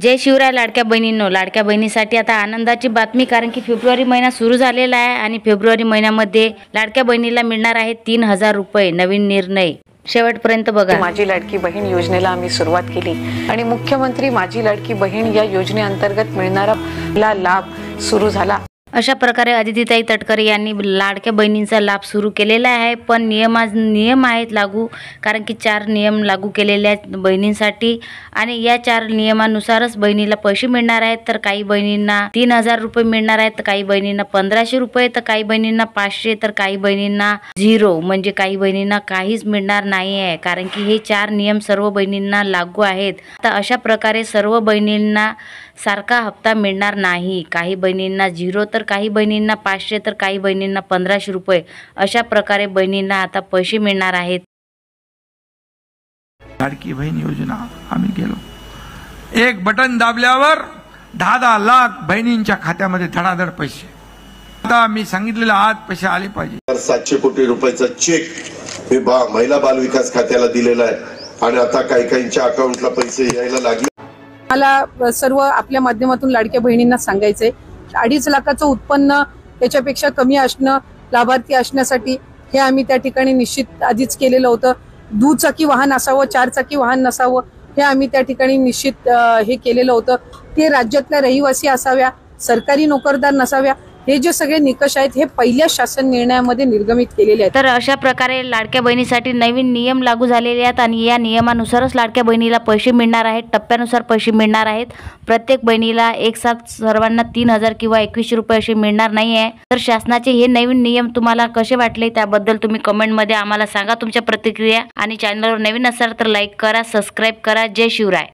जय शिवराय लाडक्या बहिणींनो, लाडक्या बहिणीसाठी आता आनंदाची बातमी, कारण की फेब्रुवारी महिना सुरू झालेला आहे आणि फेब्रुवारी महिन्यामध्ये लाडक्या बहिणीला मिळणार आहे 3000 रुपये। नवीन निर्णय शेवटपर्यंत बघा। माझी लाडकी बहीण योजनेला आम्ही सुरुवात केली आणि मुख्यमंत्री माझी लाडकी बहीण या योजनेअंतर्गत मिळणारा लाभ सुरू झाला। अशा प्रकारे अदितीताई तटकरे यांनी लाडक्या बहिणींचा लाभ सुरू केलेला आहे, पण नियम आहेत लागू, कारण की 4 नियम लागू केलेले आहेत बहिणींसाठी आणि या 4 नियमानुसारच बहिणीला पैसे मिळणार आहेत। तर काही बहिणींना 3000 रुपये मिळणार आहेत, तर काही बहिणींना 1500 रुपये, तर काही बहिणींना 500, तर काही बहिणींना 0, म्हणजे काही बहिणींना काहीच मिळणार नाही आहे, कारण की हे 4 नियम सर्व बहिणींना लागू आहेत। तर अशा प्रकारे सर्व बहिणींना सारखा हप्ता मिळणार नाही। काही बहिणींना 0, तर काही बहिणींना 500, तर काही बहिणींना 1500 रुपये, अशा प्रकारे बहिणींना आता पैसे मिळणार आहेत। लाडकी बहीण योजना आम्ही गेलो, एक बटन दाबल्यावर 10 लाख बहिणींच्या खात्यामध्ये धडाधड पैसे। आता मी सांगितलेलं आज पैसे आले पाहिजे। 700 कोटी रुपयाचा चेक मी महिला बाल विकास खात्याला दिलेला आहे आणि आता काहींच्या अकाउंटला पैसे यायला लागले। मला सर्व आपल्या माध्यमातून लाडक्या बहिणींना सांगायचंय, 2.5 लाखाचं उत्पन्न त्याच्यापेक्षा कमी असणं लाभार्थी असण्यासाठी हे आम्ही त्या ठिकाणी निश्चित आधीच केलेलं होतं। दुचाकी वाहन असावं, 4 चाकी वाहन नसावं हे आम्ही त्या ठिकाणी निश्चित हे केलेलं होतं। ते राज्यातल्या रहिवासी असाव्या, सरकारी नोकरदार नसाव्या, हे जे सगळे निकष आहेत हे पहिल्या शासन निर्णयामध्ये निर्गमित केलेले आहेत। तर अशा प्रकारे लाडक्या बहिणीसाठी नवीन नियम लागू झालेले आहेत आणि या नियमानुसारच लाडक्या बहिणीला पैसे मिळणार आहेत, टप्प्यानुसार पैसे मिळणार आहेत। प्रत्येक बहिणीला एक साथ सर्वांना 3000 किंवा 2100 रुपये असे मिळणार नाही आहे। तर शासनाचे हे नवीन नियम तुम्हाला कसे वाटले त्याबद्दल तुम्ही कमेंटमध्ये आम्हाला सांगा तुमच्या प्रतिक्रिया, आणि चॅनलवर नवीन असाल तर लाईक करा, सबस्क्राईब करा। जय शिवराय।